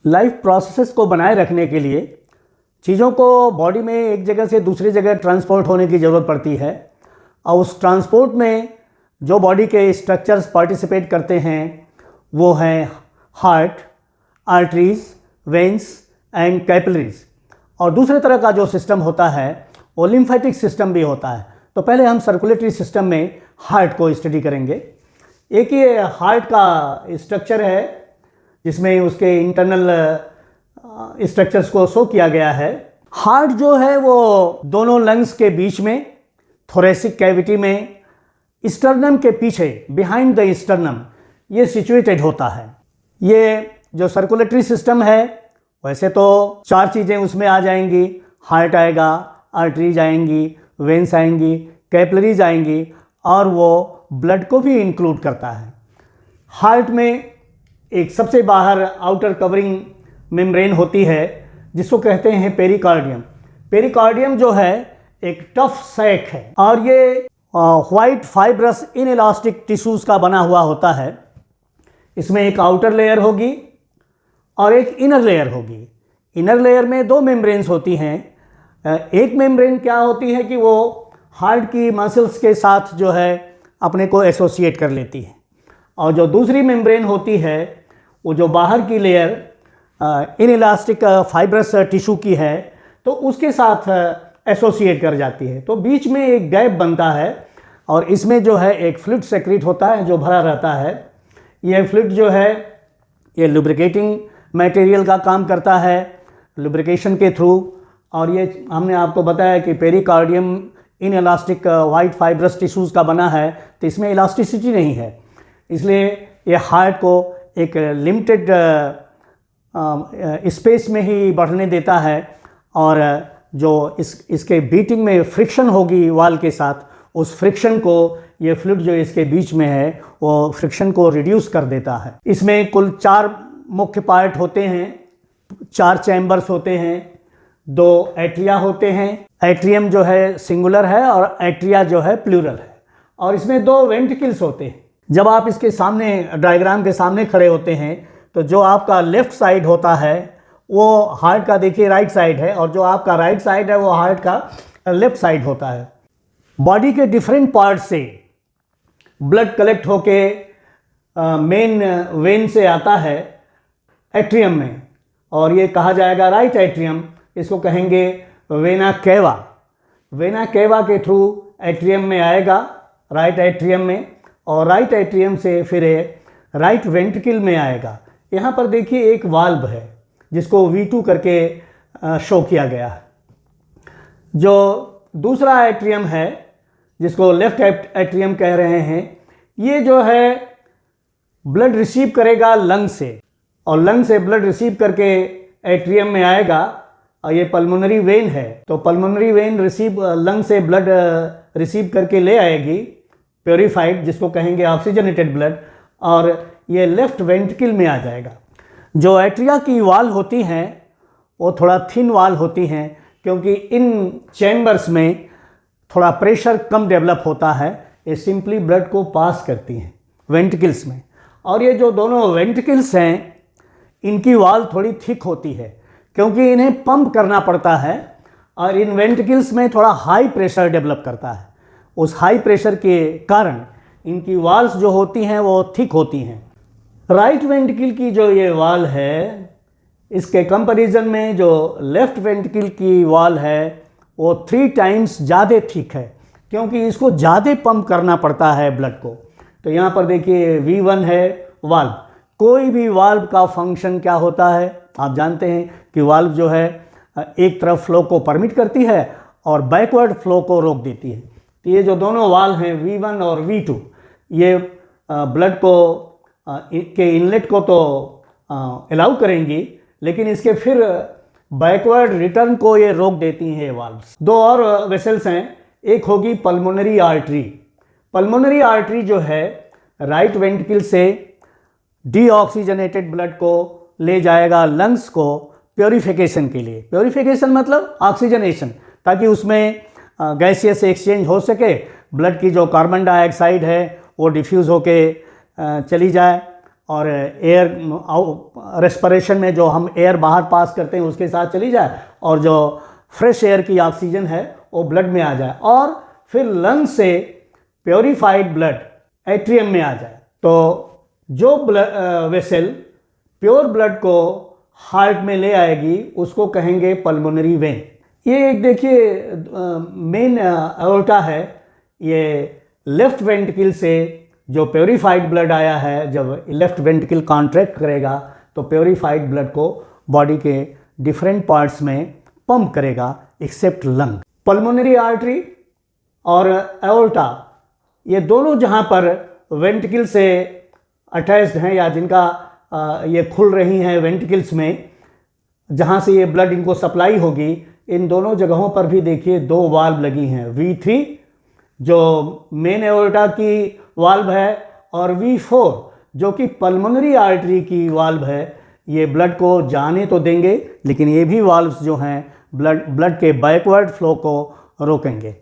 Life processes को बनाए रखने के लिए चीज़ों को बॉडी में एक जगह से दूसरी जगह ट्रांसपोर्ट होने की ज़रूरत पड़ती है और उस ट्रांसपोर्ट में जो बॉडी के स्ट्रक्चर्स पार्टिसिपेट करते हैं वो हैं heart, arteries, veins and capillaries. और दूसरे तरह का जो सिस्टम होता है वो लिम्फेटिक सिस्टम भी होता है। तो पहले हम सर्कुलेटरी सिस्टम में हार्ट को स्टडी करेंगे। एक ये हार्ट का स्ट्रक्चर है जिसमें उसके इंटरनल स्ट्रक्चर्स को शो किया गया है। हार्ट जो है वो दोनों लंग्स के बीच में थोरेसिक कैविटी में स्टर्नम के पीछे बिहाइंड द स्टर्नम ये सिचुएटेड होता है। ये जो सर्कुलेटरी सिस्टम है वैसे तो 4 चीज़ें उसमें आ जाएंगी, हार्ट आएगा, आर्टरीज आएंगी, वेन्स आएंगी, कैपिलरीज आएंगी और वो ब्लड को भी इंक्लूड करता है। हार्ट में एक सबसे बाहर आउटर कवरिंग मेम्ब्रेन होती है जिसको कहते हैं पेरिकार्डियम। पेरिकार्डियम जो है एक टफ सैक है और ये वाइट फाइब्रस इनइलास्टिक टिश्यूज़ का बना हुआ होता है। इसमें एक आउटर लेयर होगी और एक इनर लेयर होगी। इनर लेयर में 2 मेम्ब्रेन्स होती हैं। एक मेम्ब्रेन क्या होती है कि वो हार्ट की मसल्स के साथ जो है अपने को एसोसिएट कर लेती है और जो दूसरी मेम्ब्रेन होती है वो जो बाहर की लेयर इनइलास्टिक फाइब्रस टिश्यू की है तो उसके साथ एसोसिएट कर जाती है। तो बीच में एक गैप बनता है और इसमें जो है एक फ्लूइड सेक्रेट होता है जो भरा रहता है। ये फ्लूइड जो है ये लुब्रिकेटिंग मटेरियल का काम करता है लुब्रिकेशन के थ्रू। और ये हमने आपको बताया कि pericardium inelastic white fibrous tissues का बना है तो इसमें इलास्टिसिटी नहीं है, इसलिए ये हार्ट को एक लिमिटेड स्पेस में ही बढ़ने देता है और जो इसके बीटिंग में फ्रिक्शन होगी वाल के साथ उस फ्रिक्शन को ये फ्लूइड जो इसके बीच में है वो फ्रिक्शन को रिड्यूस कर देता है। इसमें कुल 4 मुख्य पार्ट होते हैं, 4 चैम्बर्स होते हैं, 2 एट्रिया होते हैं। एट्रियम जो है सिंगुलर है और एट्रिया जो है प्लूरल है और इसमें 2 वेंट्रिकल्स होते हैं। जब आप इसके सामने डायग्राम के सामने खड़े होते हैं तो जो आपका लेफ़्ट साइड होता है वो हार्ट का देखिए राइट साइड है और जो आपका राइट साइड है वो हार्ट का लेफ़्ट साइड होता है। बॉडी के डिफरेंट पार्ट से ब्लड कलेक्ट होके मेन वेन से आता है एट्रियम में और ये कहा जाएगा राइट एट्रियम। इसको कहेंगे वेना केवा। वेना केवा के थ्रू एट्रियम में आएगा राइट एट्रियम में और राइट एट्रियम से फिर राइट वेंट्रिकल में आएगा। यहाँ पर देखिए एक वाल्व है जिसको V2 करके शो किया गया है। जो दूसरा एट्रियम है जिसको लेफ्ट एट्रियम कह रहे हैं ये जो है ब्लड रिसीव करेगा लंग से और लंग से ब्लड रिसीव करके एट्रियम में आएगा और ये पल्मोनरी वेन है तो पल्मोनरी वेन लंग से ब्लड रिसीव करके ले आएगी प्योरीफाइड जिसको कहेंगे ऑक्सीजनेटेड ब्लड और ये लेफ्ट वेंट्रिकल में आ जाएगा। जो एट्रिया की वाल होती हैं वो थोड़ा थिन वाल होती हैं क्योंकि इन चैम्बर्स में थोड़ा प्रेशर कम डेवलप होता है। ये सिंपली ब्लड को पास करती हैं वेंट्रिकल्स में और ये जो दोनों वेंट्रिकल्स हैं इनकी वाल थोड़ी थिक होती है क्योंकि इन्हें पंप करना पड़ता है और इन वेंट्रिकल्स में थोड़ा हाई प्रेशर डेवलप करता है। उस हाई प्रेशर के कारण इनकी वाल्स जो होती हैं वो थिक होती हैं। राइट वेंट्रिकल की जो ये वाल है इसके कंपैरिजन में जो लेफ्ट वेंट्रिकल की वाल है वो 3 टाइम्स ज़्यादा थिक है क्योंकि इसको ज़्यादा पंप करना पड़ता है ब्लड को। तो यहाँ पर देखिए V1 है वाल्व। कोई भी वाल्व का फंक्शन क्या होता है आप जानते हैं कि वाल्व जो है एक तरफ फ्लो को परमिट करती है और बैकवर्ड फ्लो को रोक देती है। तो ये जो दोनों वाल्व हैं V1 और V2 ये ब्लड को के इनलेट को तो अलाउ करेंगी लेकिन इसके फिर बैकवर्ड रिटर्न को ये रोक देती हैं वाल्व्स। 2 और वेसल्स हैं, एक होगी पल्मोनरी आर्टरी। पल्मोनरी आर्टरी जो है राइट वेंट्रिकल से डीऑक्सीजनेटेड ब्लड को ले जाएगा लंग्स को प्योरीफिकेशन के लिए। प्योरीफिकेशन मतलब ऑक्सीजनेशन, ताकि उसमें गैसियस एक्सचेंज हो सके, ब्लड की जो कार्बन डाइऑक्साइड है वो डिफ्यूज़ होके चली जाए और एयर रेस्पिरेशन में जो हम एयर बाहर पास करते हैं उसके साथ चली जाए, और जो फ्रेश एयर की ऑक्सीजन है वो ब्लड में आ जाए, और फिर लंग से प्योरीफाइड ब्लड एट्रियम में आ जाए। तो जो वेसल प्योर ब्लड को हार्ट में ले आएगी उसको कहेंगे पल्मोनरी वेन। ये एक देखिए मेन एओर्टा है, ये लेफ्ट वेंट्रिकल से जो प्योरीफाइड ब्लड आया है, जब लेफ्ट वेंट्रिकल कॉन्ट्रैक्ट करेगा तो प्योरीफाइड ब्लड को बॉडी के डिफरेंट पार्ट्स में पंप करेगा एक्सेप्ट लंग। पल्मोनरी आर्टरी और एओर्टा ये दोनों जहाँ पर वेंट्रिकल से अटैच्ड हैं या जिनका ये खुल रही हैं वेंट्रिकल्स में, जहाँ से ये ब्लड इनको सप्लाई होगी, इन दोनों जगहों पर भी देखिए दो वाल्व लगी हैं, V3 जो मेन एओर्टा की वाल्व है और V4 जो कि पल्मोनरी आर्टरी की वाल्व है। ये ब्लड को जाने तो देंगे लेकिन ये भी वाल्व्स जो हैं ब्लड के बैकवर्ड फ्लो को रोकेंगे।